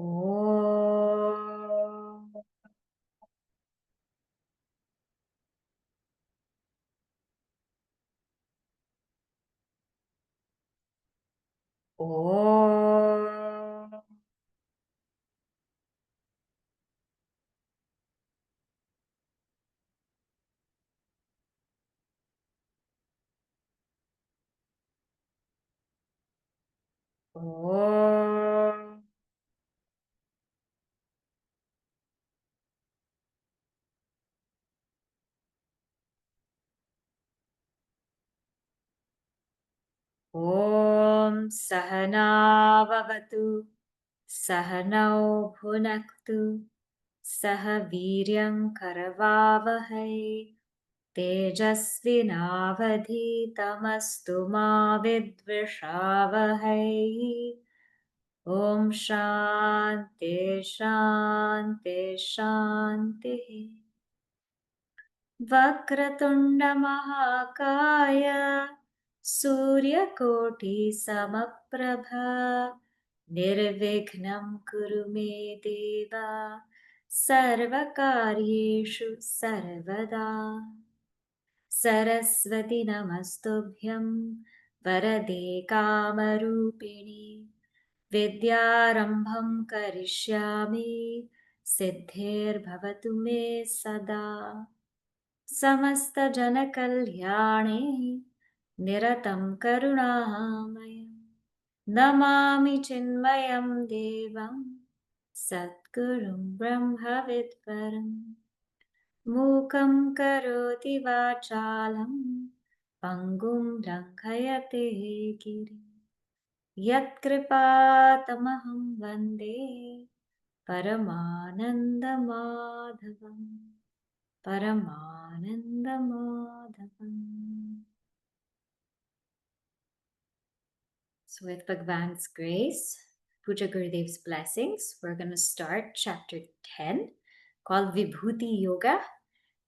Om. Om. Om. Om Sahana Vavatu Sahanau Bhunaktu Saha Viryam Karavavahai Tejasvinavadhitamastu ma vidvishavahai. Om Shanti Shanti Shanti. Vakratunda Mahakaya Suryakoti Samaprabha Nirvignam Kuru Me Deva Sarvakaryeshu Sarvada. Saraswati Namastubhyam Varade Kamarupini Vidyarambham Karishyami Siddhir Bhavatu Me Sada. Samasta Janakalyane Niratam Karunamayam Namami Chinmayam Devam Satgurum Brahmavidvaram Mukam Karoti Vachalam Pangum Lankayate Giri Yat Kripatamaham Vande Paramananda Madhavam Paramananda Madhavam. So with Bhagwan's grace, Puja Gurudev's blessings, we're going to start chapter 10 called Vibhuti Yoga.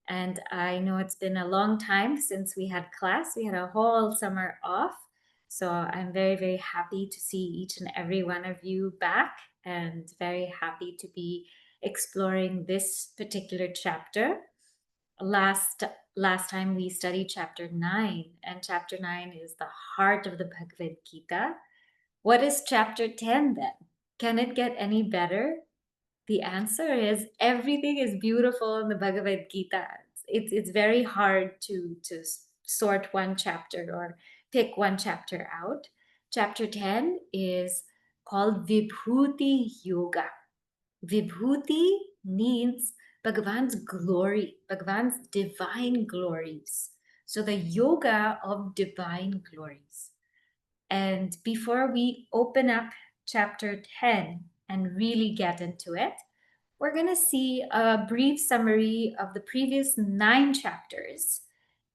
And I know it's been a long time since we had class. We had a whole summer off. So I'm very, very happy to see each and every one of you back and very happy to be exploring this particular chapter. Last time we studied chapter 9, and chapter 9 is the heart of the Bhagavad Gita. What is chapter 10 then? Can it get any better? The answer is everything is beautiful in the Bhagavad Gita. It's very hard to sort one chapter or pick one chapter out. Chapter 10 is called Vibhuti Yoga. Vibhuti means Bhagwan's glory, Bhagwan's divine glories. So the yoga of divine glories. And before we open up chapter 10 and really get into it, we're going to see a brief summary of the previous 9 chapters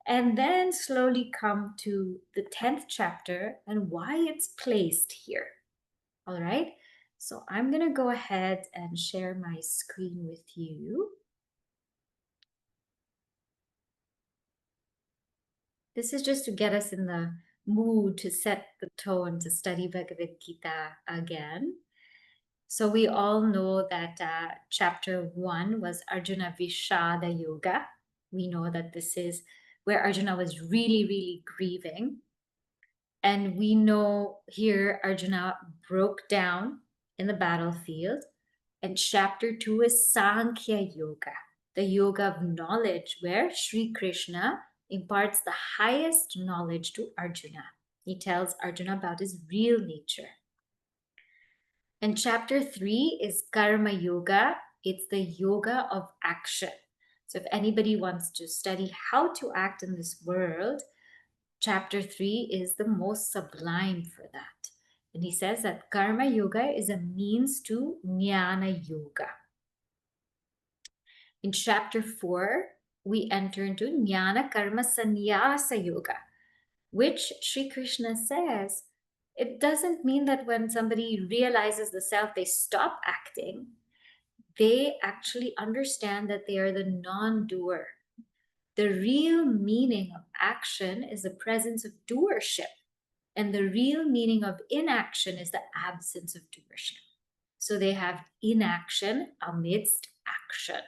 and then slowly come to the 10th chapter and why it's placed here. All right, so I'm going to go ahead and share my screen with you. This is just to get us in the mood to set the tone to study Bhagavad Gita again. So we all know that chapter 1 was Arjuna Vishada Yoga. We know that this is where Arjuna was really, really grieving. And we know here Arjuna broke down in the battlefield. And chapter 2 is Sankhya Yoga, the yoga of knowledge, where Sri Krishna imparts the highest knowledge to Arjuna. He tells Arjuna about his real nature. And chapter 3 is Karma Yoga. It's the yoga of action. So if anybody wants to study how to act in this world, chapter 3 is the most sublime for that. And he says that Karma Yoga is a means to Jnana Yoga. In chapter 4, we enter into Jnana Karma Sannyasa Yoga, which Sri Krishna says, it doesn't mean that when somebody realizes the self, they stop acting. They actually understand that they are the non-doer. The real meaning of action is the presence of doership. And the real meaning of inaction is the absence of doership. So they have inaction amidst action.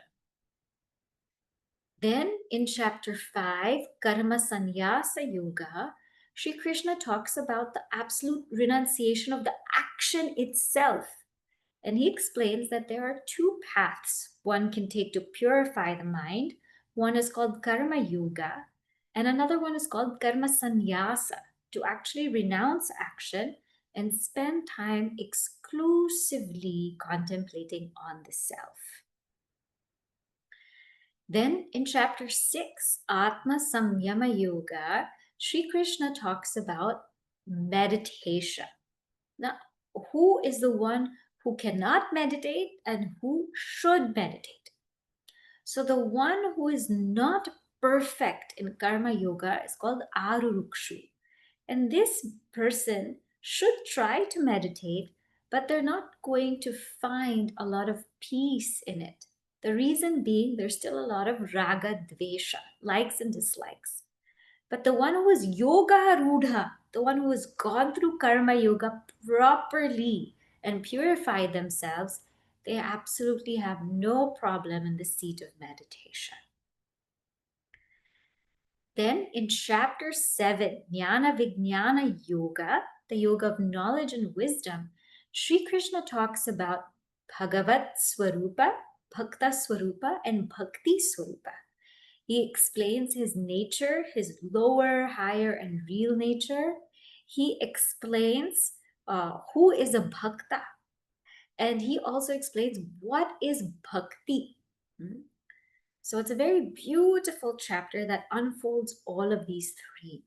Then in chapter 5, Karma Sannyasa Yoga, Sri Krishna talks about the absolute renunciation of the action itself. And he explains that there are two paths one can take to purify the mind. One is called Karma Yoga, and another one is called Karma Sannyasa, to actually renounce action and spend time exclusively contemplating on the self. Then in chapter 6, Atma Samyama Yoga, Sri Krishna talks about meditation. Now, who is the one who cannot meditate and who should meditate? So the one who is not perfect in Karma Yoga is called Arurukshu. And this person should try to meditate, but they're not going to find a lot of peace in it. The reason being, there's still a lot of raga dvesha, likes and dislikes. But the one who is yoga rudha, the one who has gone through karma yoga properly and purified themselves, they absolutely have no problem in the seat of meditation. Then in chapter 7, Jnana Vijnana Yoga, the yoga of knowledge and wisdom, Sri Krishna talks about Bhagavat Swarupa, Bhakta Swarupa, and Bhakti Swarupa. He explains his nature, his lower, higher, and real nature. He explains who is a bhakta. And he also explains what is bhakti. So it's a very beautiful chapter that unfolds all of these three.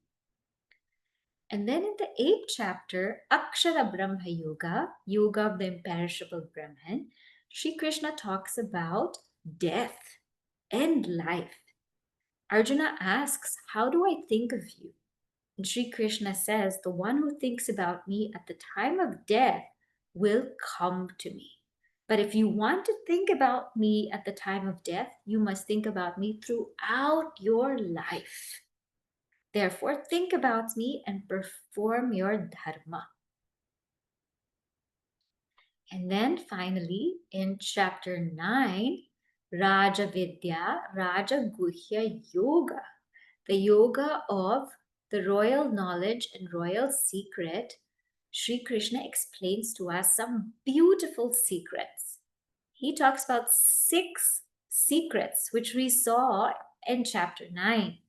And then in the 8th chapter, Akshara Brahma Yoga, Yoga of the imperishable Brahman, Sri Krishna talks about death and life. Arjuna asks, how do I think of you? And Sri Krishna says, the one who thinks about me at the time of death will come to me. But if you want to think about me at the time of death, you must think about me throughout your life. Therefore, think about me and perform your dharma. And then finally, in chapter 9, Raja Vidya, Raja Guhya Yoga, the yoga of the royal knowledge and royal secret, Sri Krishna explains to us some beautiful secrets. He talks about 6 secrets, which we saw in chapter 9.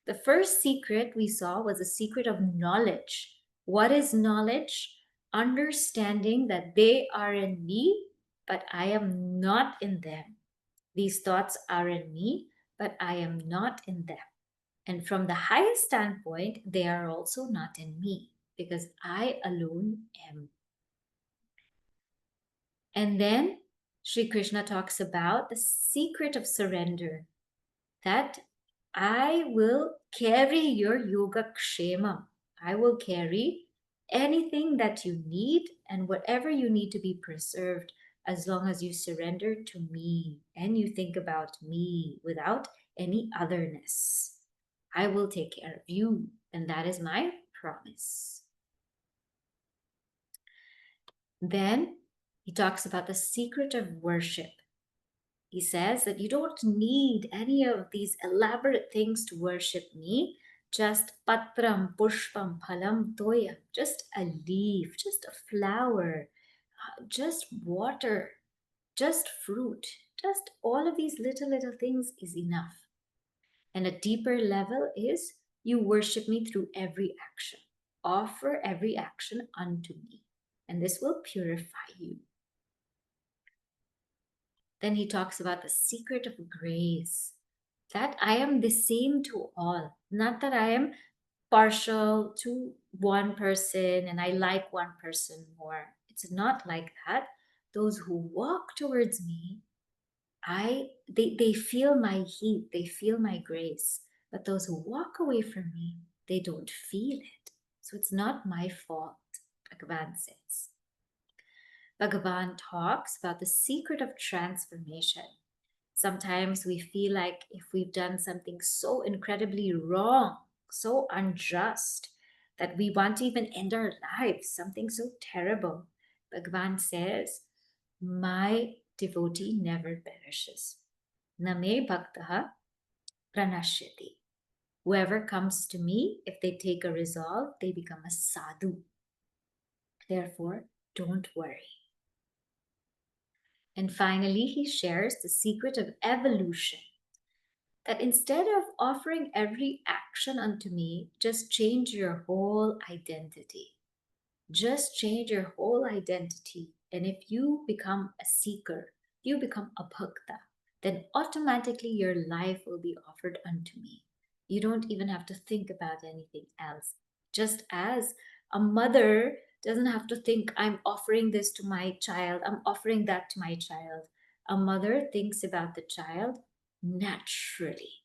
The first secret we saw was a secret of knowledge. What is knowledge? Understanding that they are in me, but I am not in them. These thoughts are in me, but I am not in them. And from the highest standpoint, they are also not in me, because I alone am. And then Sri Krishna talks about the secret of surrender, that I will carry your yoga kshema. I will carry anything that you need and whatever you need to be preserved, as long as you surrender to me and you think about me without any otherness. I will take care of you, and that is my promise. Then he talks about the secret of worship. He says that you don't need any of these elaborate things to worship me. Just patram, pushpam, phalam, toyam, just a leaf, just a flower, just water, just fruit, just all of these little things is enough. And a deeper level is you worship me through every action. Offer every action unto me, and this will purify you. Then he talks about the secret of grace, that I am the same to all, not that I am partial to one person and I like one person more. It's not like that. Those who walk towards me, they feel my heat, they feel my grace. But those who walk away from me, they don't feel it. So it's not my fault, Bhagavan says. Bhagavan talks about the secret of transformation. Sometimes we feel like if we've done something so incredibly wrong, so unjust, that we want to even end our lives, something so terrible. Bhagavan says, my devotee never perishes. Name bhaktaha pranashyati. Whoever comes to me, if they take a resolve, they become a sadhu. Therefore, don't worry. And finally, he shares the secret of evolution. That instead of offering every action unto me, just change your whole identity. Just change your whole identity. And if you become a seeker, you become a bhakta, then automatically your life will be offered unto me. You don't even have to think about anything else. Just as a mother doesn't have to think, I'm offering this to my child, I'm offering that to my child. A mother thinks about the child naturally.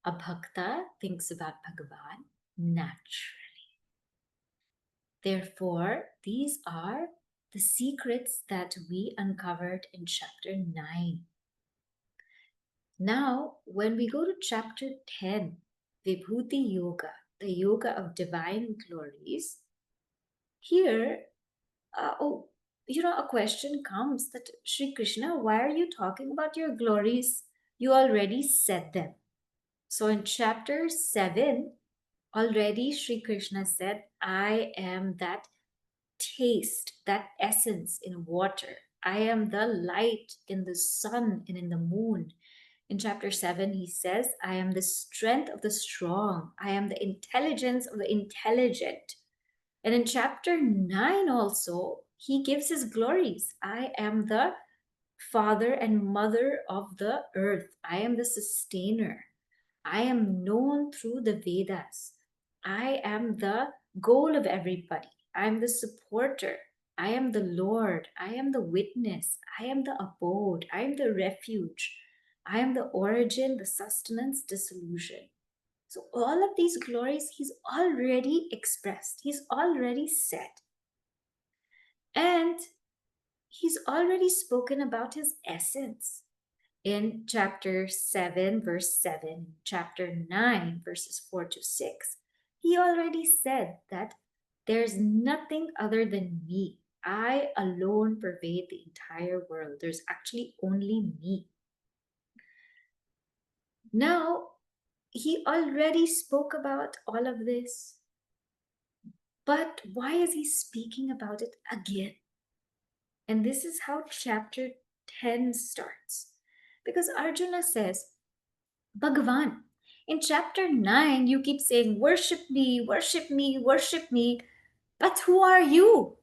A bhakta thinks about Bhagavan naturally. Therefore, these are the secrets that we uncovered in chapter 9. Now, when we go to chapter 10, Vibhuti Yoga, the yoga of divine glories, here, a question comes that, Sri Krishna, why are you talking about your glories? You already said them. So in chapter 7, already Sri Krishna said, I am that taste, that essence in water. I am the light in the sun and in the moon. In chapter 7, he says, I am the strength of the strong. I am the intelligence of the intelligent. And in chapter 9 also, he gives his glories. I am the father and mother of the earth. I am the sustainer. I am known through the Vedas. I am the goal of everybody. I am the supporter. I am the Lord. I am the witness. I am the abode. I am the refuge. I am the origin, the sustenance, dissolution. So, all of these glories he's already expressed, he's already said. And he's already spoken about his essence in chapter 7, verse 7, chapter 9, verses 4 to 6. He already said that there's nothing other than me. I alone pervade the entire world. There's actually only me. Now, he already spoke about all of this. But why is he speaking about it again? And this is how chapter 10 starts. Because Arjuna says, Bhagavan, in chapter 9, you keep saying, worship me, worship me, worship me. But who are you?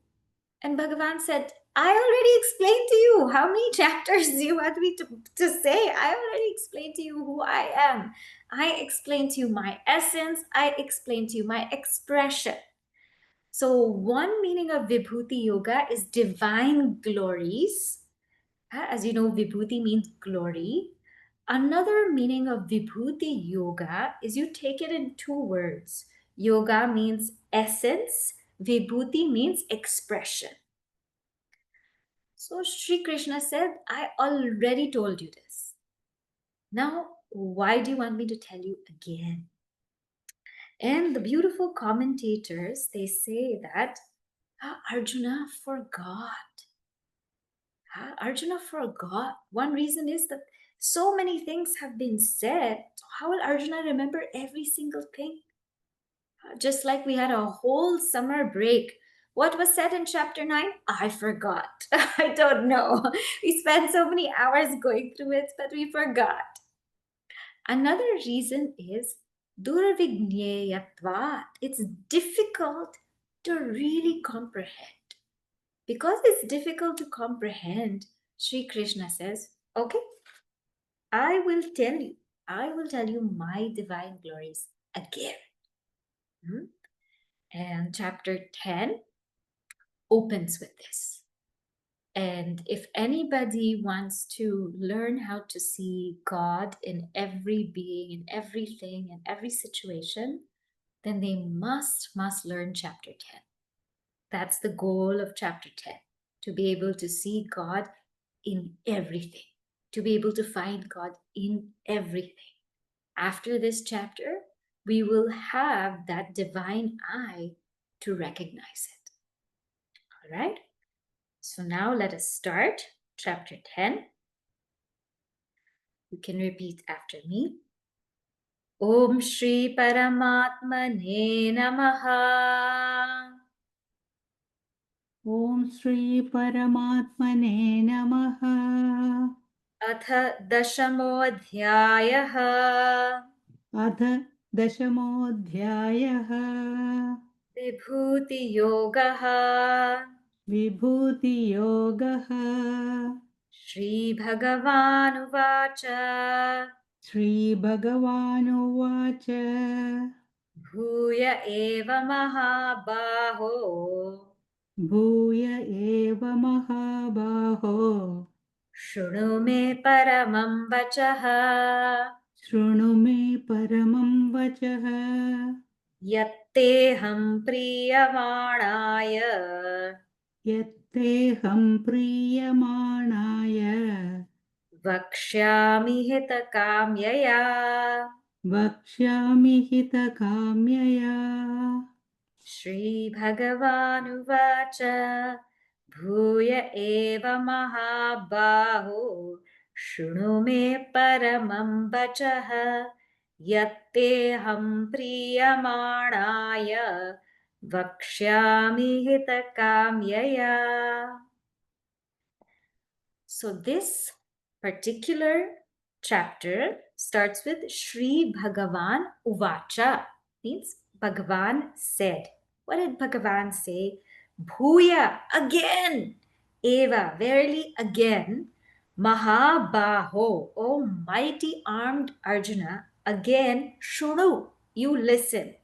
And Bhagavan said, I already explained to you. How many chapters do you want me to say? I already explained to you who I am. I explained to you my essence. I explained to you my expression. So, one meaning of Vibhuti Yoga is divine glories. As you know, Vibhuti means glory. Another meaning of Vibhuti Yoga is you take it in two words. Yoga means essence, Vibhuti means expression. So Sri Krishna said, I already told you this. Now, why do you want me to tell you again? And the beautiful commentators, they say that Arjuna forgot. Arjuna forgot. One reason is that so many things have been said. So how will Arjuna remember every single thing? Just like we had a whole summer break. What was said in chapter 9? I forgot. I don't know. We spent so many hours going through it, but we forgot. Another reason is durvigneyatvat. It's difficult to really comprehend. Because it's difficult to comprehend, Sri Krishna says, okay, I will tell you my divine glories again. And chapter 10 opens with this. And if anybody wants to learn how to see God in every being, in everything, in every situation, then they must learn chapter 10. That's the goal of chapter 10, to be able to see God in everything, to be able to find God in everything. After this chapter, we will have that divine eye to recognize it. All right? So now let us start chapter 10. You can repeat after me. Om Shri Paramatmane Namaha. Om Shri Paramatmane Namaha. Atha Dashamodhyayaha. Adha Dashamodhyayaha. Vibhuti Yogaha. Vibhuti Yogaha. Shri Bhagavanuvacha. Shri Bhagavanuvacha. Bhuya eva mahabaho. Bhuya eva mahabaho. Shruno me paramam vachaha. Shruну me paramam vachaha. Yatteham priyamanaya. Yatteham priyamanaya. Vakshyami hitakamyaya. Vakshyami hitakamyaya. Shri Bhagavanuvacha. Bhuya eva mahabaho. Shruno me paramam vachaha. Yatteham priyamanaya. Vakshyami hitakamyaya. So this particular chapter starts with Shri Bhagavan Uvacha, means Bhagavan said. What did Bhagavan say? Bhuya, again. Eva, verily again. Mahabaho, O mighty armed Arjuna, again, Shunu, you listen.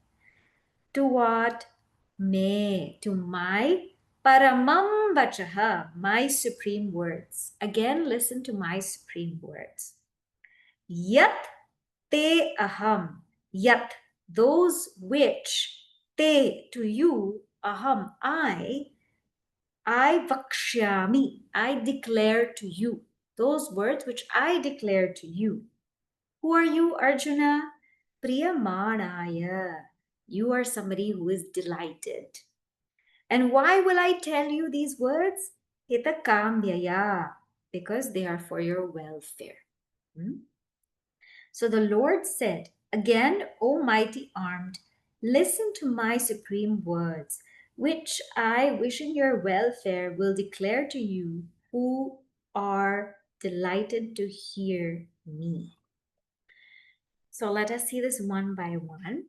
To what? Me, to my paramam vachaha, my supreme words. Again, listen to my supreme words. Yat te aham, yat, those which, te, to you, aham, I vakshyami, I declare to you. Those words which I declare to you. Who are you, Arjuna? Priyamanaya. You are somebody who is delighted. And why will I tell you these words? Hitakamyaya. Because they are for your welfare. So the Lord said, again, O mighty armed, listen to my supreme words, which I, wishing your welfare, will declare to you who are delighted to hear me. So let us see this one by one.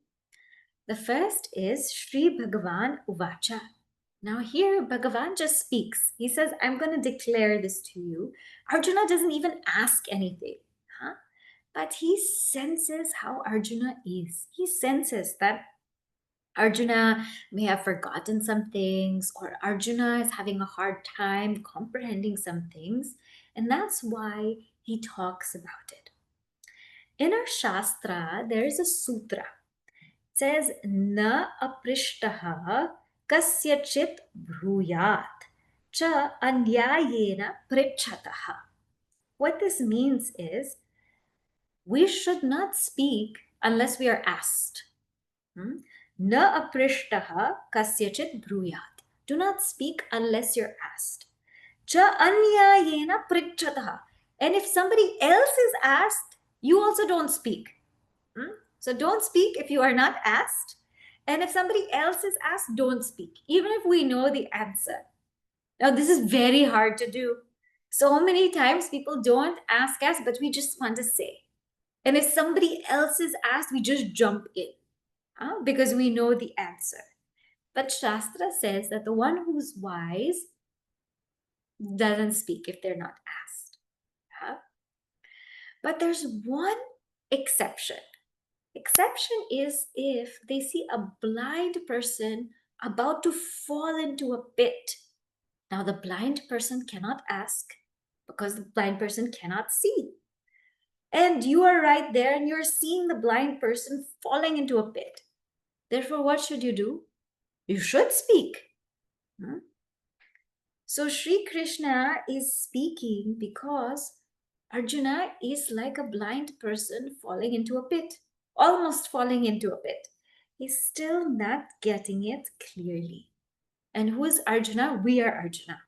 The first is Shri Bhagavan Uvacha. Now here Bhagavan just speaks. He says, I'm going to declare this to you. Arjuna doesn't even ask anything. But he senses how Arjuna is. He senses that Arjuna may have forgotten some things, or Arjuna is having a hard time comprehending some things. And that's why he talks about it. In our Shastra, there is a sutra. It says, Na aprishtaha kasyachit bhruyat cha anyayena prichataha. What this means is, we should not speak unless we are asked. Na aprishtaha kasyachit bhruyat. Do not speak unless you're asked. Cha anyayena prichataha. And if somebody else is asked, you also don't speak. So don't speak if you are not asked. And if somebody else is asked, don't speak, even if we know the answer. Now, this is very hard to do. So many times people don't ask us, but we just want to say. And if somebody else is asked, we just jump in because we know the answer. But Shastra says that the one who's wise doesn't speak if they're not asked. But there's one exception. Exception is if they see a blind person about to fall into a pit. Now, the blind person cannot ask because the blind person cannot see. And you are right there and you're seeing the blind person falling into a pit. Therefore, what should you do? You should speak. So, Sri Krishna is speaking because Arjuna is like a blind person falling into a pit, almost falling into a pit. He's still not getting it clearly. And who is Arjuna? We are Arjuna.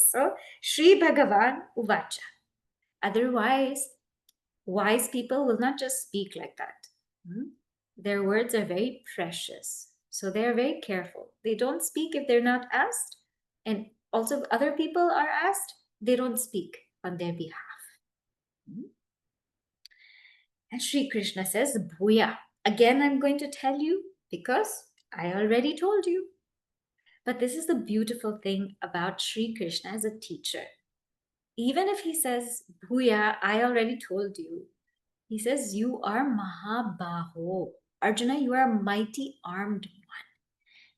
So, Sri Bhagavan Uvacha. Otherwise, wise people will not just speak like that. Their words are very precious. So they are very careful. They don't speak if they're not asked. And also, if other people are asked, they don't speak on their behalf. And Sri Krishna says, Bhuya. Again, I'm going to tell you because I already told you. But this is the beautiful thing about Sri Krishna as a teacher. Even if he says, Bhuya, I already told you, he says, you are Mahabaho. Arjuna, you are a mighty armed one.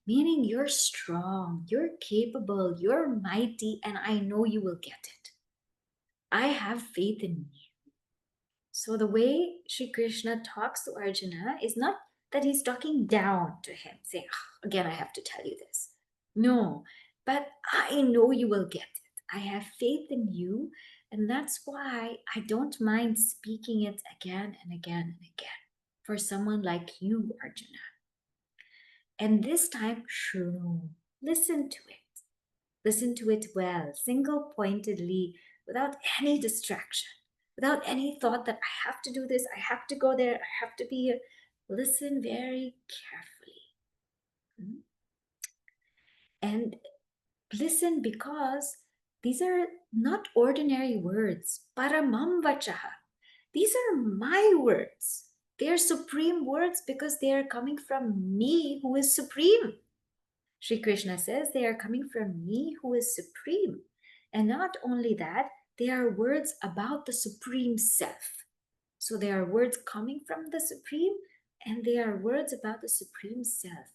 Meaning you're strong, you're capable, you're mighty, and I know you will get it. I have faith in you. So the way Sri Krishna talks to Arjuna is not that he's talking down to him, saying, again, I have to tell you this. No, but I know you will get it. I have faith in you, and that's why I don't mind speaking it again and again and again for someone like you, Arjuna. And this time, Shrunu, listen to it. Listen to it well, single pointedly, without any distraction, without any thought that I have to do this, I have to go there, I have to be here. Listen very carefully. And listen because these are not ordinary words. Paramam vachaha. These are my words. They are supreme words because they are coming from me who is supreme. Sri Krishna says they are coming from me who is supreme. And not only that, they are words about the supreme self. So they are words coming from the supreme and they are words about the supreme self.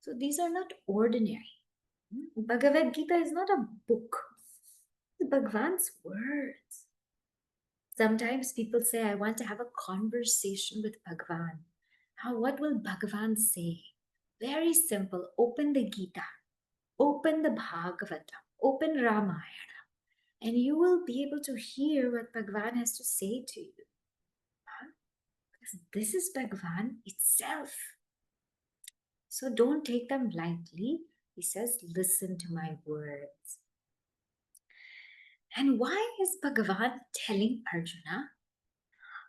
So these are not ordinary. Bhagavad Gita is not a book. It's Bhagwan's words. Sometimes people say, I want to have a conversation with Bhagwan. What will Bhagwan say? Very simple. Open the Gita. Open the Bhagavad, open Ramayana, and you will be able to hear what Bhagwan has to say to you. Because this is Bhagwan itself. So don't take them lightly. He says, listen to my words. And why is Bhagavan telling Arjuna?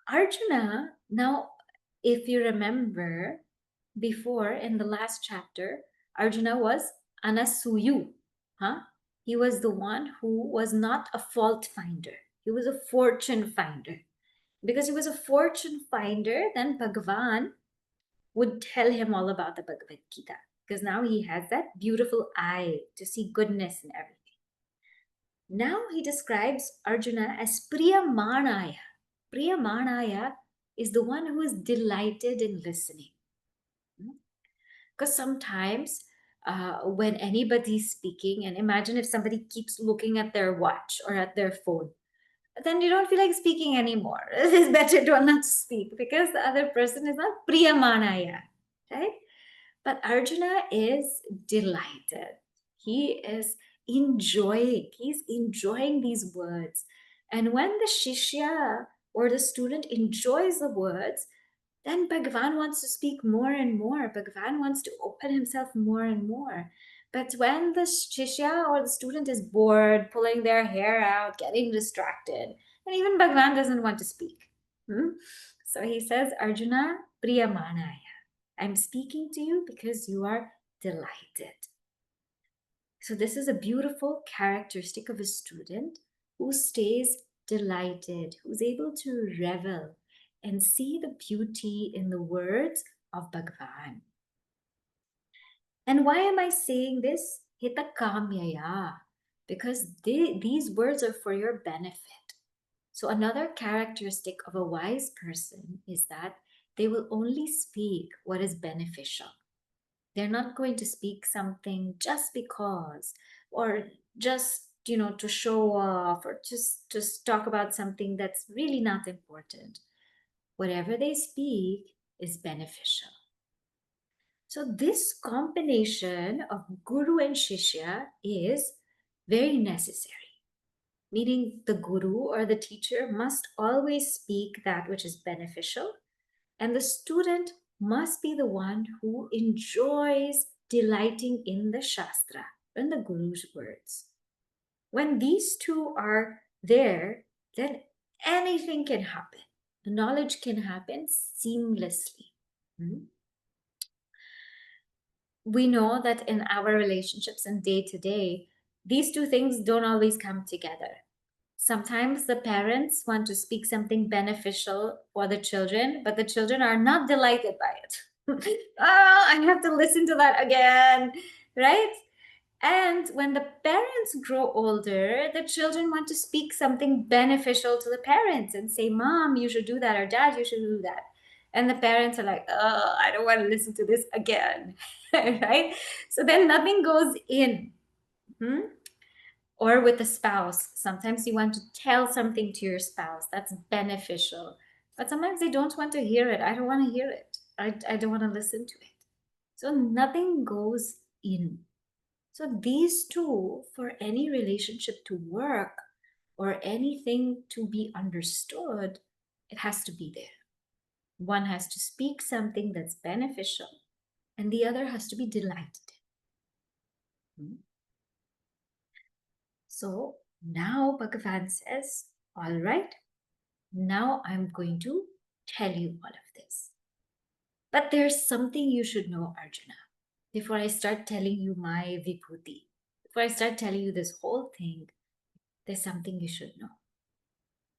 Arjuna, now, if you remember, before in the last chapter, Arjuna was Anasuyu. He was the one who was not a fault finder. He was a fortune finder. Because he was a fortune finder, then Bhagavan would tell him all about the Bhagavad Gita. Because now he has that beautiful eye to see goodness in everything. Now he describes Arjuna as Priyamanaya. Priyamanaya is the one who is delighted in listening. Because sometimes when anybody's speaking, and imagine if somebody keeps looking at their watch or at their phone, then you don't feel like speaking anymore. It's better to not speak because the other person is not priyamanaya, right? But Arjuna is delighted. He is enjoying. He's enjoying these words. And when the shishya or the student enjoys the words, then Bhagavan wants to speak more and more. Bhagavan wants to open himself more and more. But when the shishya or the student is bored, pulling their hair out, getting distracted, and even Bhagavan doesn't want to speak. So he says, Arjuna, Priyamanaya. I'm speaking to you because you are delighted. So this is a beautiful characteristic of a student who stays delighted, who's able to revel and see the beauty in the words of Bhagavan. And why am I saying this? Hitakamyaya. Because these words are for your benefit. So another characteristic of a wise person is that they will only speak what is beneficial. They're not going to speak something just because, or just, to show off, or just talk about something that's really not important. Whatever they speak is beneficial. So this combination of guru and shishya is very necessary. Meaning the guru or the teacher must always speak that which is beneficial, and the student must be the one who enjoys delighting in the Shastra, in the Guru's words. When these two are there, then anything can happen. The knowledge can happen seamlessly. We know that in our relationships and day to day, these two things don't always come together. Sometimes the parents want to speak something beneficial for the children, but the children are not delighted by it. I have to listen to that again, right? And when the parents grow older, the children want to speak something beneficial to the parents and say, Mom, you should do that, or Dad, you should do that. And the parents are like, oh, I don't want to listen to this again, right? So then nothing goes in. Or with a spouse, sometimes you want to tell something to your spouse that's beneficial, but sometimes they don't want to hear it. I don't want to hear it. I don't want to listen to it. So nothing goes in. So these two, for any relationship to work or anything to be understood, it has to be there. One has to speak something that's beneficial, and the other has to be delighted. So now Bhagavan says, all right, now I'm going to tell you all of this. But there's something you should know, Arjuna, before I start telling you my vibhuti. Before I start telling you this whole thing, there's something you should know.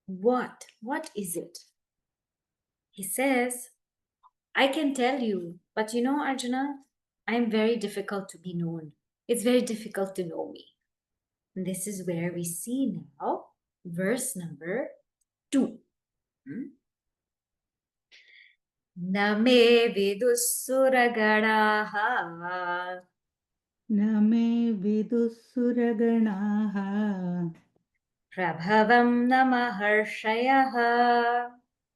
What? What is it? He says, I can tell you, but you know, Arjuna, I'm very difficult to be known. It's very difficult to know me. And this is where we see now verse number 2. न मे विदुःसुरगणाः न मे विदुःसुरगणाः प्रभवं न महर्षयः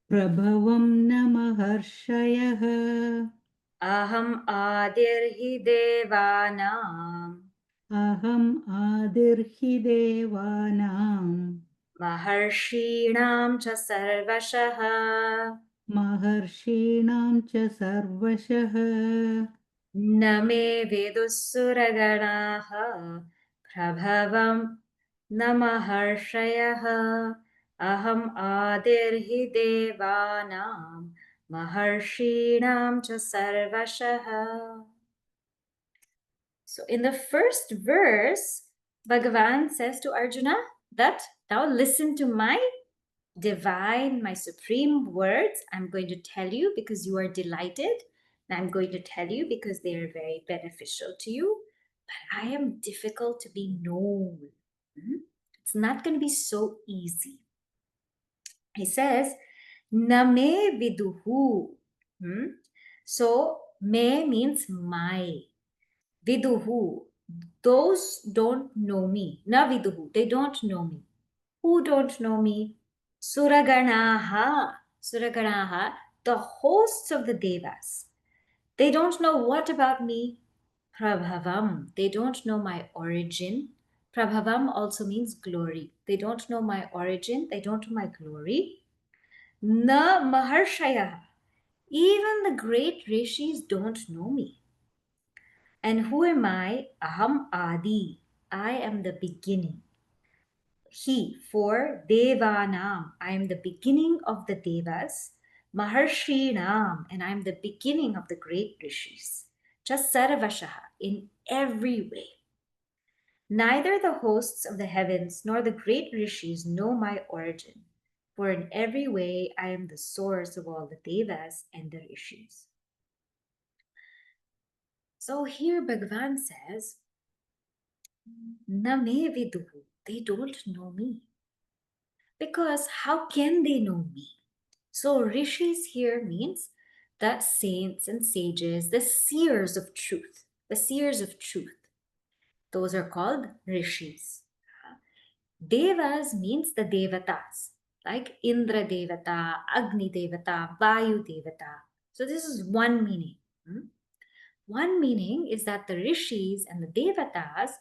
प्रभवं न महर्षयः अहम् आदिर्हि देवानाम् अहम् आदिर्हि देवानां महर्षीणां च सर्वशः महर्षीणां च सर्वशः न मे विदुःसुरगणाः प्रभवं न महर्षयः अहम् आदिर्हि देवानां महर्षीणां च सर्वशः. So in the first verse, Bhagavan says to Arjuna that now listen to my divine, my supreme words. I'm going to tell you because you are delighted. And I'm going to tell you because they are very beneficial to you. But I am difficult to be known. It's not going to be so easy. He says, Name viduhu. So, me means my. Viduhu. Those don't know me. Na viduhu. They don't know me. Who don't know me? Suraganaha. Suraganaha, the hosts of the Devas. They don't know what about me? Prabhavam. They don't know my origin. Prabhavam also means glory. They don't know my origin. They don't know my glory. Na maharshaya. Even the great rishis don't know me. And who am I? Aham Adi. I am the beginning. He, for Devanam, I am the beginning of the Devas. Maharshinam, and I am the beginning of the great rishis. Just Sarvashaha, in every way. Neither the hosts of the heavens nor the great rishis know my origin, for in every way I am the source of all the Devas and the rishis. So here Bhagavan says, Na me viduhu, they don't know me. Because how can they know me? So rishis here means the saints and sages, the seers of truth, the seers of truth. Those are called rishis. Devas means the devatas, like Indra Devata, Agni Devata, Vayu Devata. So this is one meaning. One meaning is that the rishis and the devatas,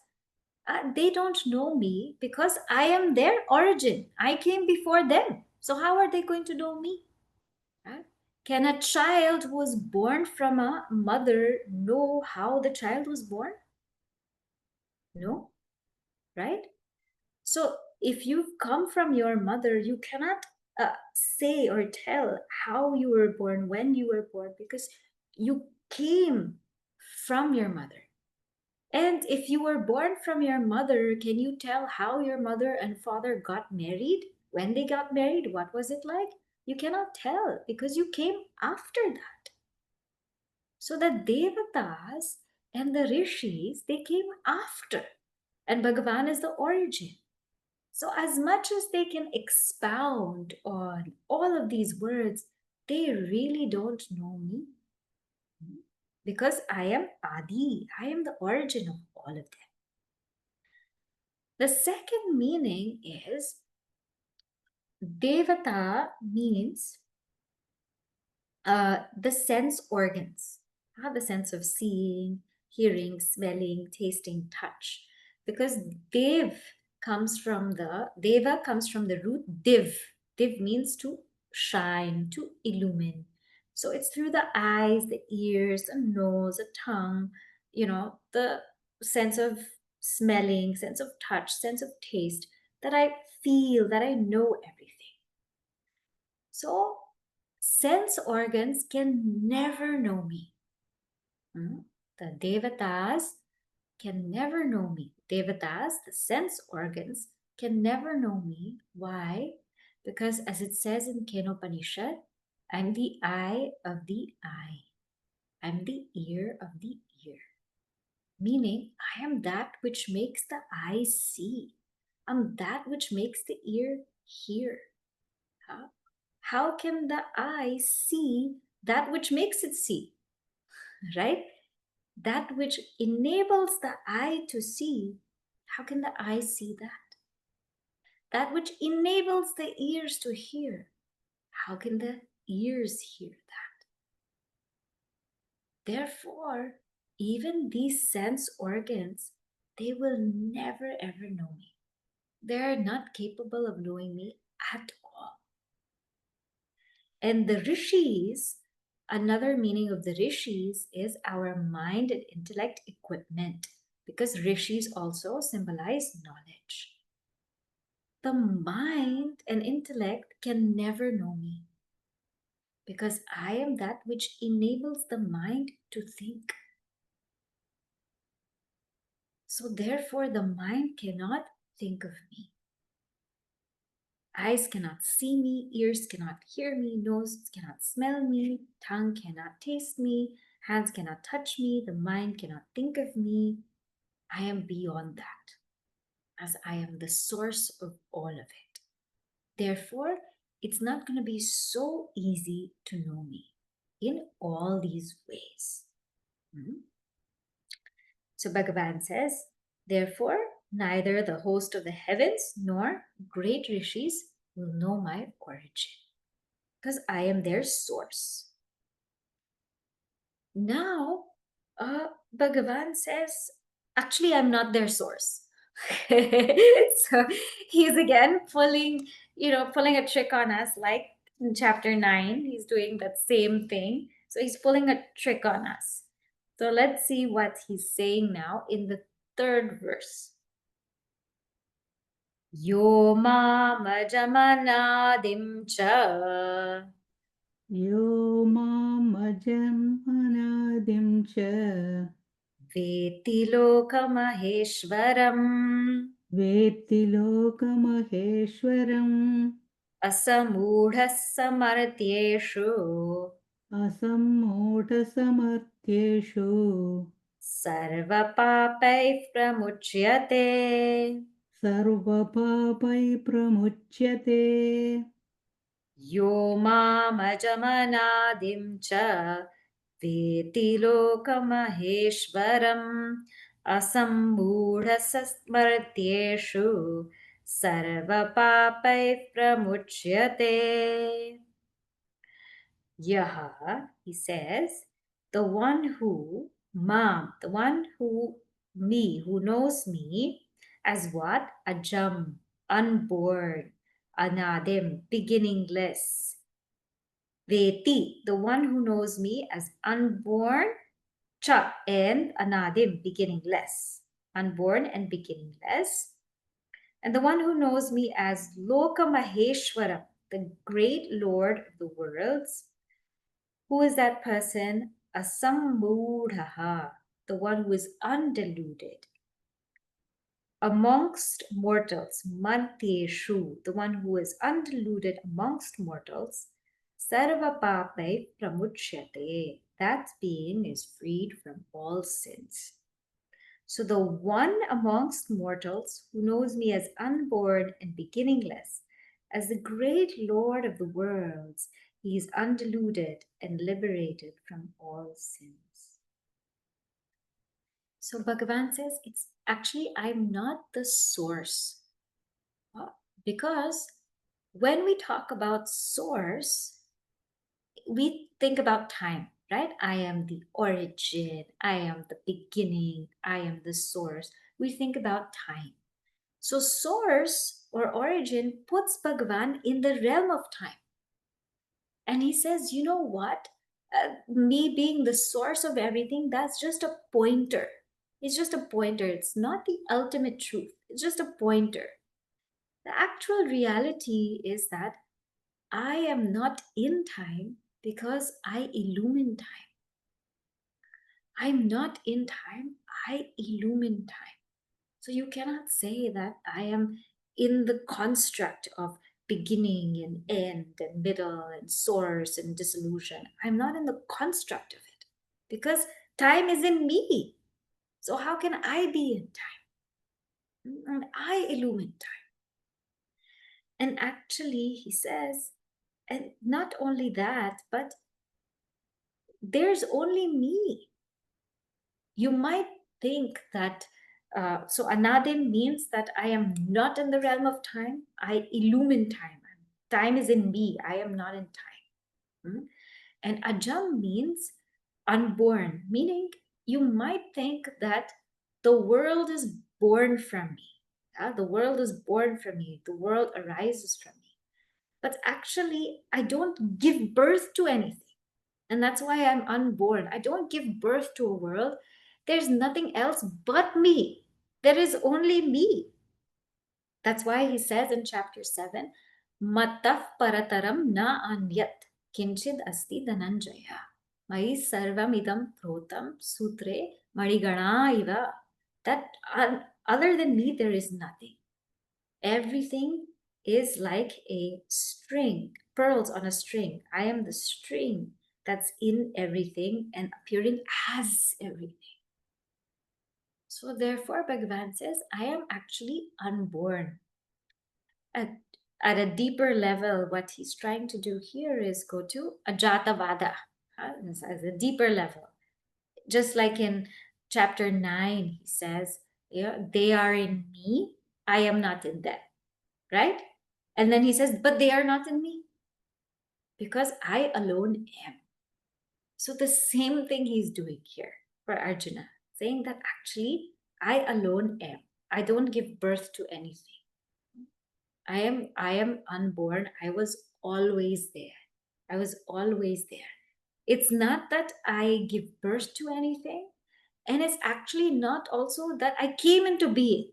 they don't know me because I am their origin. I came before them. So how are they going to know me? Right? Can a child who was born from a mother know how the child was born? No, right? So if you've come from your mother, you cannot say or tell how you were born, when you were born, because you came from your mother. And if you were born from your mother, can you tell how your mother and father got married? When they got married, what was it like? You cannot tell because you came after that. So the devatas and the rishis, they came after. And Bhagavan is the origin. So, as much as they can expound on all of these words, they really don't know me. Because I am Adi, I am the origin of all of them. The second meaning is Devata means the sense organs, the sense of seeing, hearing, smelling, tasting, touch. Because Dev comes from the Deva comes from the root Div. Div means to shine, to illumine. So it's through the eyes, the ears, the nose, the tongue, the sense of smelling, sense of touch, sense of taste that I feel, that I know everything. So sense organs can never know me. The devatas can never know me. Devatas, the sense organs, can never know me. Why? Because as it says in Kenopanishad, I'm the eye of the eye. I'm the ear of the ear. Meaning, I am that which makes the eye see. I'm that which makes the ear hear. Huh? How can the eye see that which makes it see? Right? That which enables the eye to see, how can the eye see that? That which enables the ears to hear, how can the ears hear that? Therefore, even these sense organs, they will never ever know me. They are not capable of knowing me at all. And the rishis, another meaning of the rishis is our mind and intellect equipment, because rishis also symbolize knowledge. The mind and intellect can never know me, because I am that which enables the mind to think. So therefore, the mind cannot think of me. Eyes cannot see me, ears cannot hear me, nose cannot smell me, tongue cannot taste me, hands cannot touch me, the mind cannot think of me. I am beyond that, as I am the source of all of it. Therefore, it's not going to be so easy to know me in all these ways. So Bhagavan says, therefore, neither the host of the heavens nor great rishis will know my origin, because I am their source. Now, Bhagavan says, actually, I'm not their source. So he's again pulling a trick on us, like in chapter 9, he's doing that same thing. So he's pulling a trick on us. So let's see what he's saying now in the third verse. Yo mamajamanadim cha Yo mamajamanadim cha veti lokamaheshwaram Vetti lokamaheshwaram asamudha samartyeshu Asammodhasamartyeshu sarvapapai pramuchyate. Sarvapapai pramuchyate Yo mamajamanadim cha veti lokamaheshwaram asambudha sasmartyeshu sarvapapai pramuchyate. Yaha, he says, the one who, me, who knows me, as what? Ajam, unborn, anadim, beginningless. Veti, the one who knows me as unborn, cha, and anadim, beginningless. Unborn and beginningless. And the one who knows me as Loka Maheshwaram, the great Lord of the worlds. Who is that person? Asambudhaha, the one who is undiluted. Amongst mortals, Manteshu, the one who is undiluted amongst mortals. Sarva papai pramuchyate, that being is freed from all sins. So the one amongst mortals who knows me as unborn and beginningless, as the great Lord of the worlds, he is undiluted and liberated from all sins. So Bhagavan says, it's actually, I'm not the source. Because when we talk about source, we think about time, right? I am the origin, I am the beginning, I am the source. We think about time. So, source or origin puts Bhagavan in the realm of time. And he says, you know what? Me being the source of everything, that's just a pointer. It's just a pointer. It's not the ultimate truth. It's just a pointer. The actual reality is that I am not in time because I illumine time. I'm not in time, I illumine time. So you cannot say that I am in the construct of beginning and end and middle and source and dissolution. I'm not in the construct of it because time is in me. So how can I be in time? And I illumine time. And actually, he says, and not only that, but there's only me. You might think that so anadim means that I am not in the realm of time, I illumine time. Time is in me, I am not in time. And ajam means unborn, meaning you might think that the world is born from me. The world is born from me, the world arises from me, but actually I don't give birth to anything. And that's why I'm unborn. I don't give birth to a world. There's nothing else but me. There is only me. That's why he says in chapter 7, Mataf parataram na anyat kinchid asti dhananjaya. Mai sarvam idam protam sutre marigana iva. That other than me, there is nothing. Everything is like a string, pearls on a string. I am the string that's in everything and appearing as everything. So therefore, Bhagavan says, I am actually unborn. At a deeper level, what he's trying to do here is go to Ajatavada, as a deeper level. Just like in chapter 9, he says, yeah, they are in me, I am not in them, right? And then he says, but they are not in me because I alone am. So the same thing he's doing here for Arjuna, saying that actually I alone am. I don't give birth to anything. I am unborn. I was always there. I was always there. It's not that I give birth to anything, and it's actually not also that I came into being.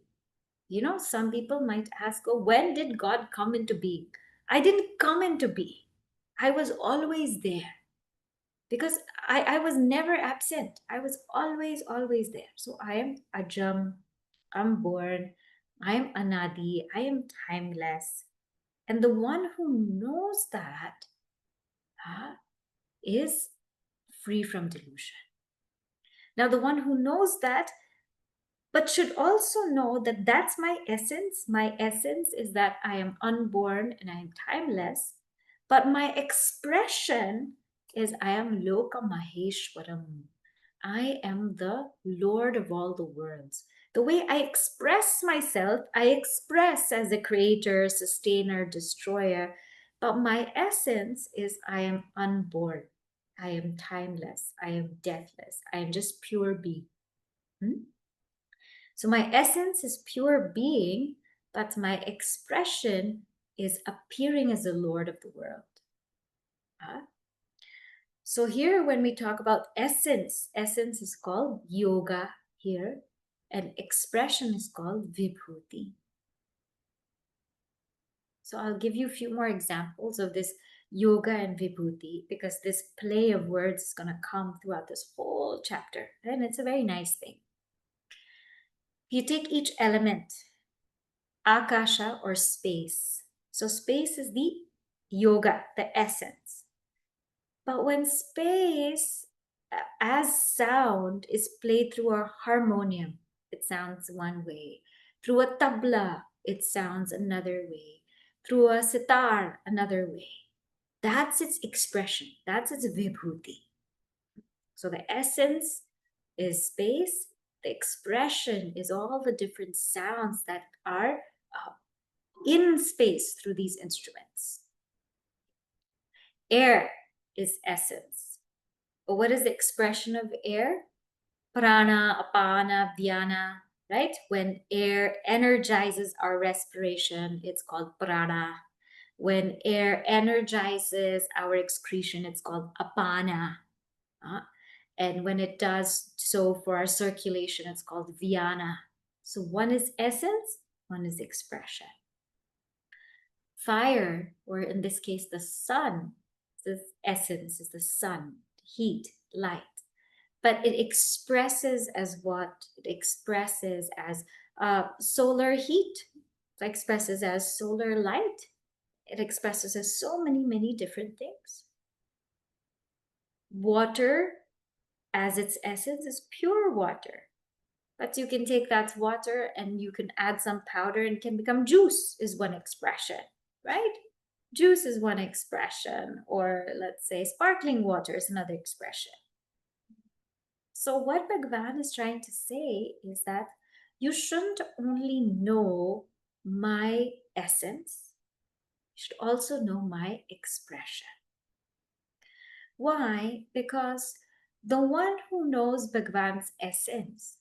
Some people might ask, oh, when did God come into being? I didn't come into being. I was always there because I was never absent. I was always, always there. So I am Ajam, I'm born, I am Anadi, I am timeless. And the one who knows that is free from delusion. Now, the one who knows that but should also know that that's my essence. My essence is that I am unborn and I am timeless. But my expression is I am Loka Maheshwaram. I am the Lord of all the worlds. The way I express myself, I express as a creator, sustainer, destroyer. But my essence is I am unborn. I am timeless. I am deathless. I am just pure being. So my essence is pure being, but my expression is appearing as the Lord of the world. So here, when we talk about essence, essence is called yoga here, and expression is called vibhuti. So I'll give you a few more examples of this yoga and vibhuti, because this play of words is going to come throughout this whole chapter, and it's a very nice thing. You take each element, akasha or space. So space is the yoga, the essence. But when space as sound is played through a harmonium, it sounds one way. Through a tabla, it sounds another way. Through a sitar, another way. That's its expression. That's its vibhuti. So the essence is space. The expression is all the different sounds that are in space through these instruments. Air is essence. But what is the expression of air? Prana, apana, dhyana, right? When air energizes our respiration, it's called prana. When air energizes our excretion, it's called apana. And when it does so for our circulation, it's called dhyana. So one is essence, one is expression. Fire, or in this case, the sun, the essence is the sun, heat, light. But it expresses as what? It expresses as solar heat. It expresses as solar light. It expresses as so many, many different things. Water, as its essence, is pure water. But you can take that water and you can add some powder and it can become juice, is one expression, right? Juice is one expression, or let's say sparkling water is another expression. So what Bhagwan is trying to say is that you shouldn't only know my essence, you should also know my expression. Why? Because the one who knows Bhagwan's essence,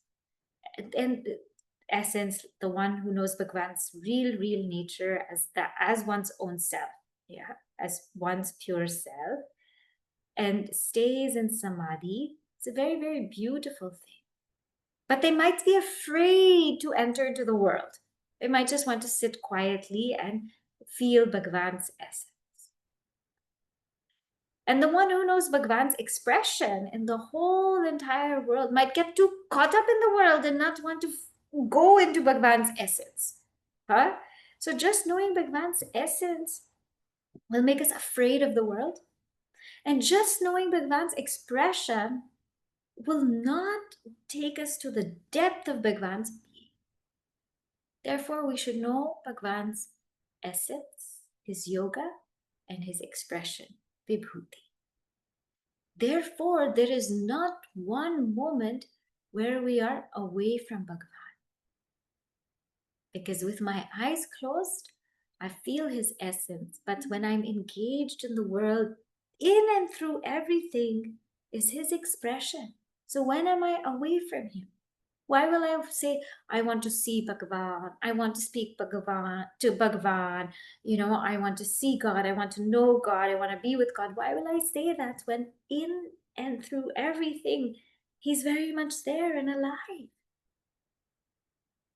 and essence, the one who knows Bhagwan's real nature as one's own self, yeah, as one's pure self, and stays in samadhi, it's a very, very beautiful thing. But they might be afraid to enter into the world. They might just want to sit quietly and feel Bhagwan's essence. And the one who knows Bhagwan's expression in the whole entire world might get too caught up in the world and not want to go into Bhagwan's essence. Huh? So just knowing Bhagwan's essence will make us afraid of the world. And just knowing Bhagwan's expression will not take us to the depth of Bhagwan's being. Therefore, we should know Bhagwan's essence, his yoga, and his expression, vibhuti. Therefore, there is not one moment where we are away from Bhagwan. Because with my eyes closed, I feel his essence. But when I'm engaged in the world, in and through everything is his expression. So when am I away from him? Why will I say, I want to see Bhagavan, I want to speak Bhagavan to Bhagavan, I want to see God, I want to know God, I want to be with God. Why will I say that when in and through everything, he's very much there and alive?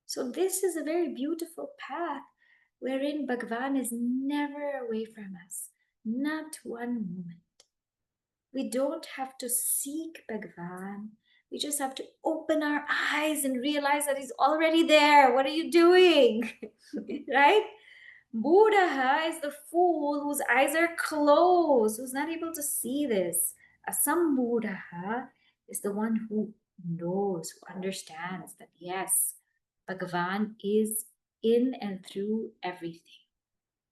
So this is a very beautiful path wherein Bhagavan is never away from us, not one moment. We don't have to seek Bhagavan. We just have to open our eyes and realize that he's already there. What are you doing? Right? Buddha is the fool whose eyes are closed, who's not able to see this. Buddha is the one who knows, who understands that yes, Bhagavan is in and through everything.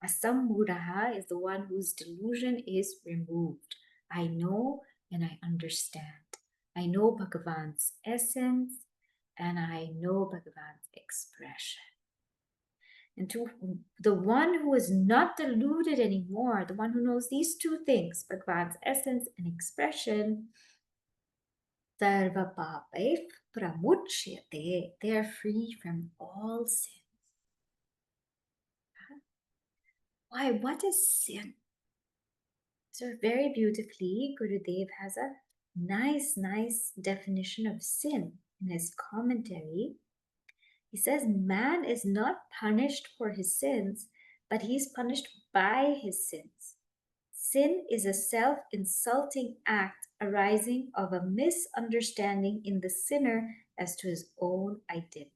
Buddha is the one whose delusion is removed. I know and I understand. I know Bhagavan's essence and I know Bhagavan's expression. And to the one who is not deluded anymore, the one who knows these two things, Bhagavan's essence and expression, sarva papai pramuchyate, they are free from all sin. Why? What is sin? So very beautifully, Gurudev has a nice definition of sin in his commentary. He says, man is not punished for his sins, but he is punished by his sins. Sin is a self-insulting act arising of a misunderstanding in the sinner as to his own identity.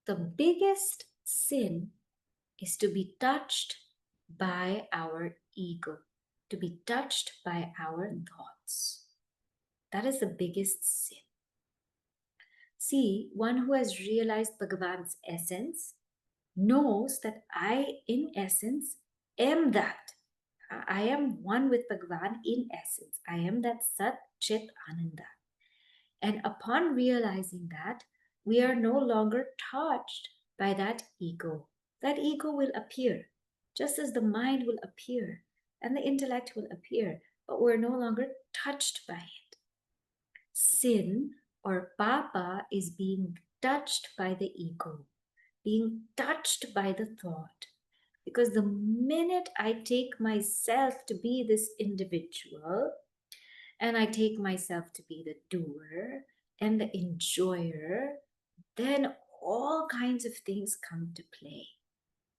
The biggest sin is to be touched by our ego, to be touched by our thoughts. That is the biggest sin. See, one who has realized Bhagavan's essence knows that I, in essence, am that. I am one with Bhagavan in essence. I am that Sat Chit Ananda. And upon realizing that, we are no longer touched by that ego. That ego will appear, just as the mind will appear and the intellect will appear, but we're no longer touched by it. Sin or papa is being touched by the ego, being touched by the thought. Because the minute I take myself to be this individual, and I take myself to be the doer and the enjoyer, then all kinds of things come to play.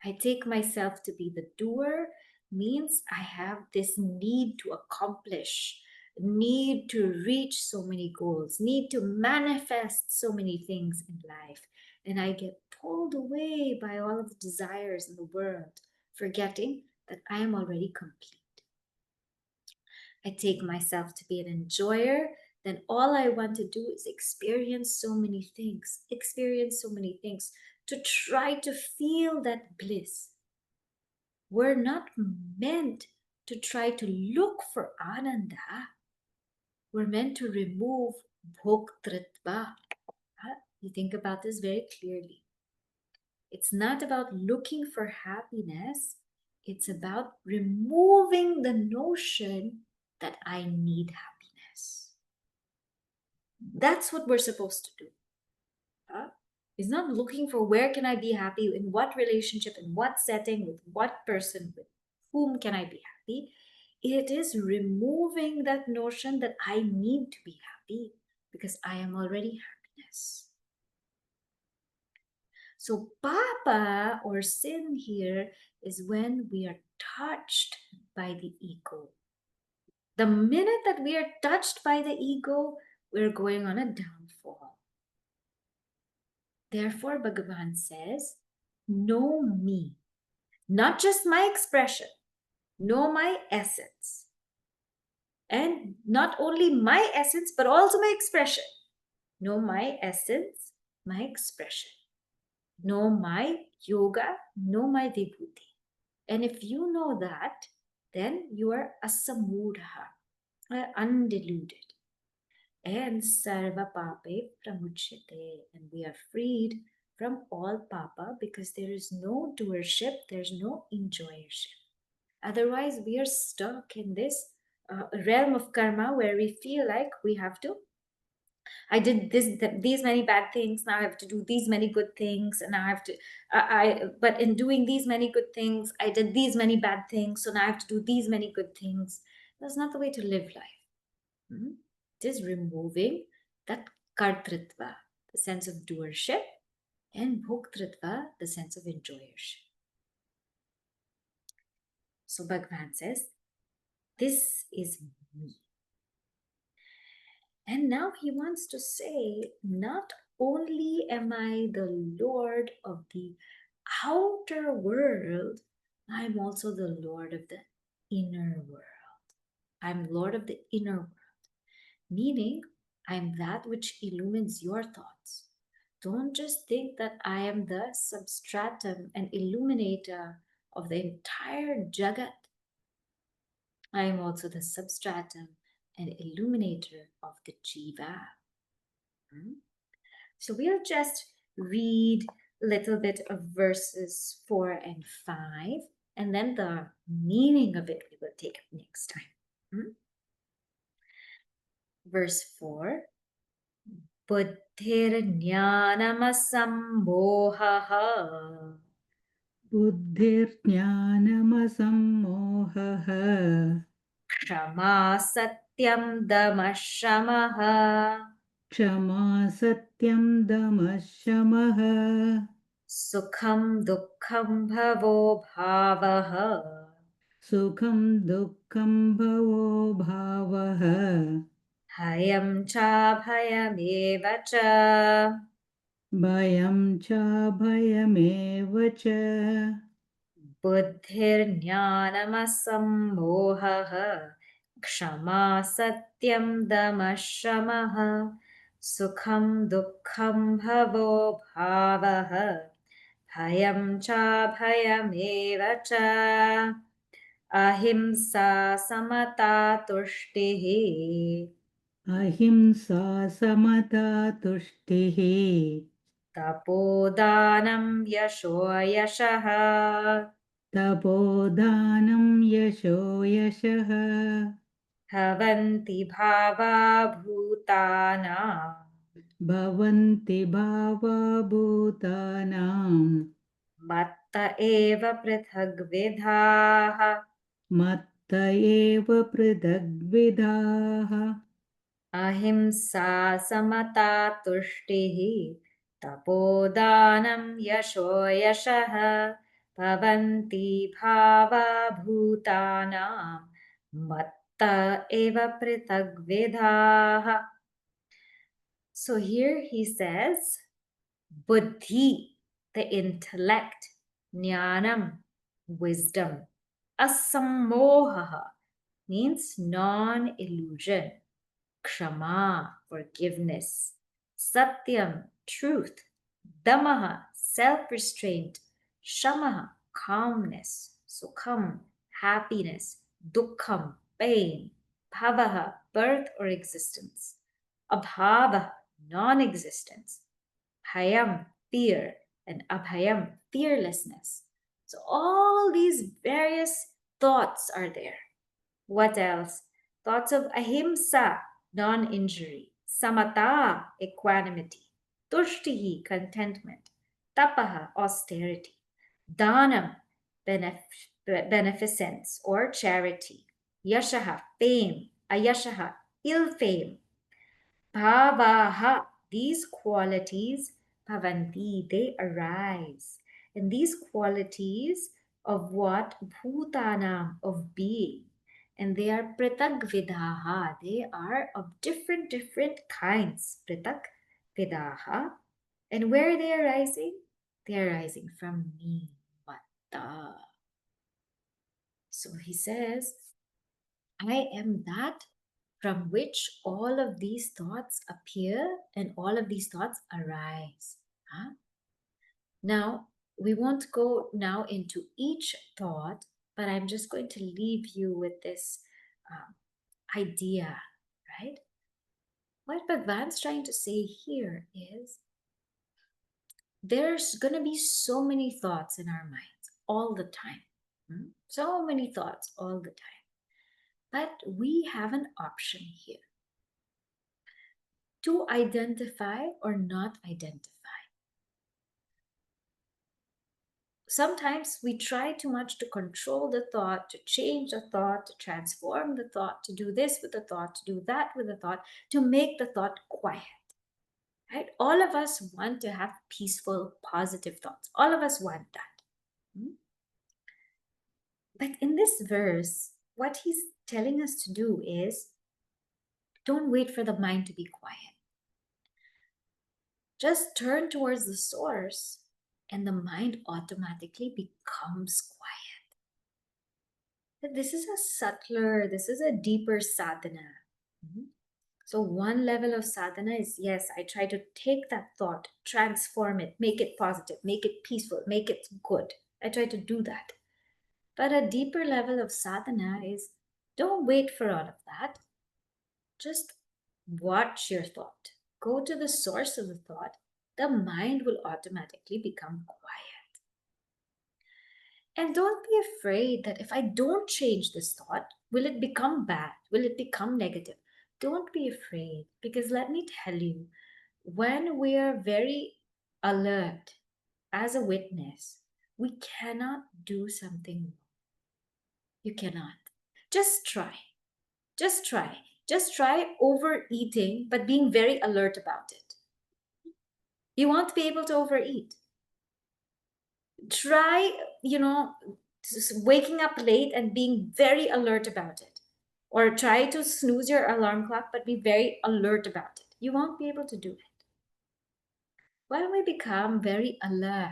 I take myself to be the doer means I have this need to accomplish, need to reach so many goals, need to manifest so many things in life. And I get pulled away by all of the desires in the world, forgetting that I am already complete. I take myself to be an enjoyer, then all I want to do is experience so many things, to try to feel that bliss. We're not meant to try to look for ananda. We're meant to remove bhoktritva. You think about this very clearly. It's not about looking for happiness. It's about removing the notion that I need happiness. That's what we're supposed to do. It's not looking for where can I be happy, in what relationship, in what setting, with what person, with whom can I be happy. It is removing that notion that I need to be happy because I am already happiness. So papa or sin here is when we are touched by the ego. The minute that we are touched by the ego, we're going on a downfall. Therefore, Bhagavan says, know me, not just my expression, know my essence. And not only my essence, but also my expression. Know my essence, my expression. Know my yoga, know my vibhuti. And if you know that, then you are asamudha, undeluded. And sarva pape pramuchyate, and we are freed from all papa because there is no doership, there's no enjoyership. Otherwise, we are stuck in this realm of karma where we feel like we have to. I did these many bad things. Now I have to do these many good things, and now I have to. But in doing these many good things, I did these many bad things. So now I have to do these many good things. That's not the way to live life. It is removing that kartritva, the sense of doership, and bhoktritva, the sense of enjoyership. So Bhagavan says, this is me. And now he wants to say, not only am I the Lord of the outer world, I'm also the Lord of the inner world. I'm Lord of the inner world, meaning I'm that which illumines your thoughts. Don't just think that I am the substratum and illuminator of the entire Jagat. I am also the substratum and illuminator of the Jiva. So we'll just read a little bit of verses 4 and 5, and then the meaning of it we will take up next time. Verse 4. Buddhir jnanamasambhohaha बुद्धिर्ज्ञानमसम्मोहः क्षमा सत्यं दमः शमः क्षमा सत्यं दमः शमः सुखं दुःखं भवो भावः सुखं दुःखं भवो भावः भयं चाभयमेव च भयं च भयमेव च बुद्धिर्ज्ञानमसम्मोहः क्षमा सत्यं दमः शमः सुखं दुःखं भवो भावः भयं चाभयमेव च अहिंसा समता तुष्टिः अहिंसा समता तुष्टिः तपोदानं यशो यशः तपोदानं यशो यशः भवन्ति भावा भूतानां भवन्ति भावा भूतानां मत्त एव पृथग्विधाः मत्त एव पृथग्विधाः अहिंसा समता तुष्टिः तपोदानं यशो यशः भवन्ति भावा भूतानां मत्त एव पृथग्विधाः. So here he says buddhi, the intellect, jnanam, wisdom, asammoha means non-illusion, kshama, forgiveness, satyam, truth, damaha, self-restraint, shamaha, calmness, sukham, happiness, dukkham, pain, bhavaha, birth or existence, abhava, non-existence, bhayam, fear, and abhayam, fearlessness. So all these various thoughts are there. What else? Thoughts of ahimsa, non-injury, samata, equanimity, tushtihi, contentment, tapaha, austerity, danam, beneficence or charity, yashaha, fame, ayashaha, ill fame, bhavaha, these qualities, bhavanti, they arise. And these qualities of what? Bhutanam, of being. And they are pritak vidaha, they are of different kinds. Pritak vidaha. And where are they arising? They are arising from me, matta. So he says, I am that from which all of these thoughts appear and all of these thoughts arise. Huh? Now, we won't go now into each thought, but I'm just going to leave you with this idea, right? What Bhagwan's trying to say here is there's going to be so many thoughts in our minds all the time. So many thoughts all the time. But we have an option here to identify or not identify. Sometimes we try too much to control the thought, to change the thought, to transform the thought, to do this with the thought, to do that with the thought, to make the thought quiet. Right? All of us want to have peaceful, positive thoughts. All of us want that. But in this verse, what he's telling us to do is don't wait for the mind to be quiet. Just turn towards the source and the mind automatically becomes quiet. But this is a subtler, this is a deeper sadhana. So one level of sadhana is, yes, I try to take that thought, transform it, make it positive, make it peaceful, make it good. I try to do that. But a deeper level of sadhana is, don't wait for all of that. Just watch your thought. Go to the source of the thought. The mind will automatically become quiet. And don't be afraid that if I don't change this thought, will it become bad? Will it become negative? Don't be afraid, because let me tell you, when we are very alert as a witness, We cannot do something wrong. You cannot. Just try. Just try. Just try overeating, but being very alert about it. You won't be able to overeat. Try, waking up late and being very alert about it. Or try to snooze your alarm clock, but be very alert about it. You won't be able to do it. When we become very alert,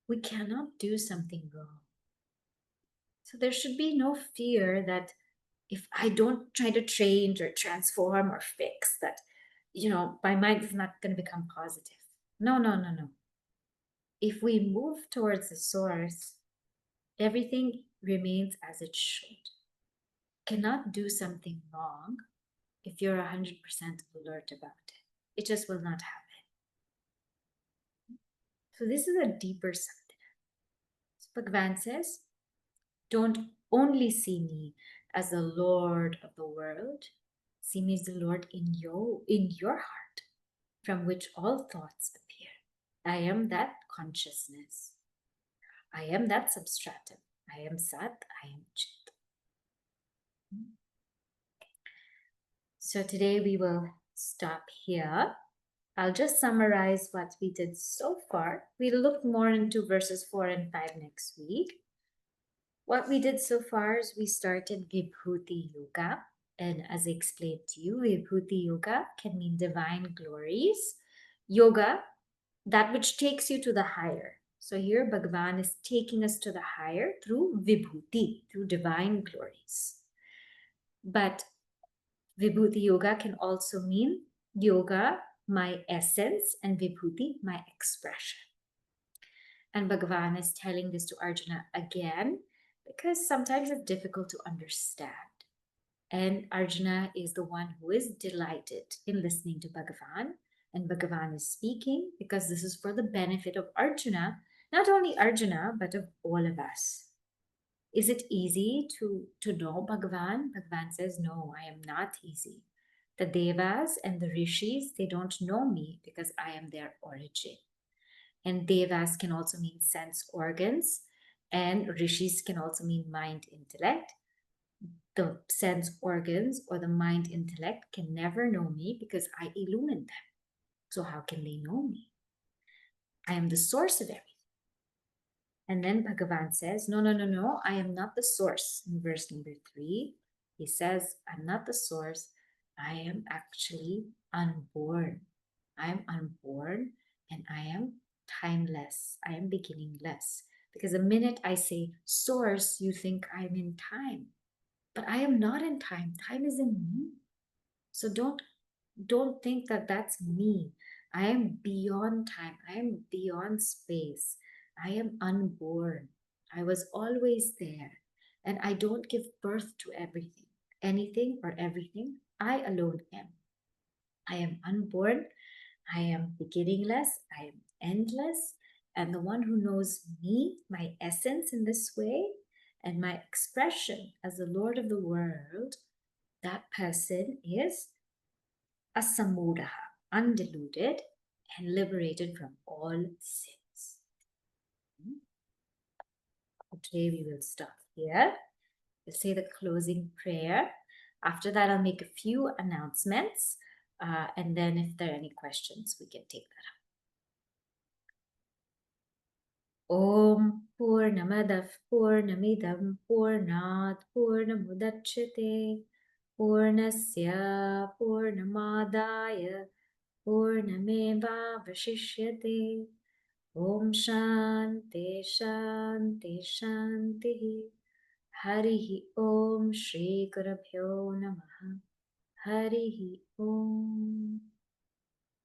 we cannot do something wrong. So there should be no fear that if I don't try to change or transform or fix that, my mind is not going to become positive. No, no, no, no. If we move towards the source, everything remains as it should. Cannot do something wrong if you're 100% alert about it. It just will not happen. So this is a deeper side. So Bhagwan says, don't only see me as the Lord of the world. See me as the Lord in your heart, from which all thoughts appear. I am that consciousness. I am that substratum. I am Sat. I am Chit. So today we will stop here. I'll just summarize what we did so far. We'll look more into verses 4 and 5 next week. What we did so far is we started Vibhuti Yoga. And as I explained to you, Vibhuti Yoga can mean divine glories. Yoga, that which takes you to the higher. So here Bhagwan is taking us to the higher through Vibhuti, through divine glories. But Vibhuti Yoga can also mean yoga, my essence, and Vibhuti, my expression. And Bhagavan is telling this to Arjuna again because sometimes it's difficult to understand. And Arjuna is the one who is delighted in listening to Bhagavan. And Bhagavan is speaking because this is for the benefit of Arjuna, not only Arjuna, but of all of us. Is it easy to know Bhagavan? Bhagavan says, no, I am not easy. The Devas and the Rishis, they don't know me because I am their origin. And Devas can also mean sense organs, and Rishis can also mean mind intellect. The sense organs or the mind intellect can never know me because I illumine them. So how can they know me? I am the source of everything. And then Bhagavan says, no, no, no, no, I am not the source. In verse number 3, he says, I'm not the source. I am actually unborn. I am unborn and I am timeless. I am beginningless. Because the minute I say source, you think I'm in time. But I am not in time. Time is in me. So don't think that that's me. I am beyond time. I am beyond space. I am unborn. I was always there. And I don't give birth to everything, anything or everything. I alone am. I am unborn. I am beginningless. I am endless. And the one who knows me, my essence in this way, and my expression as the Lord of the world, that person is asamuraha, undiluted and liberated from all sins. Today we will stop here. We'll say the closing prayer. After that, I'll make a few announcements. And then if there are any questions, we can take that up. Om Purnamadav Purnamidam Purnat Purnamudachyate Purnasya Purnamadaya Purnameva Vashishyate Om Shanti Shanti Shanti Harihi Om Shri Gurabhyo Namaha Harihi Om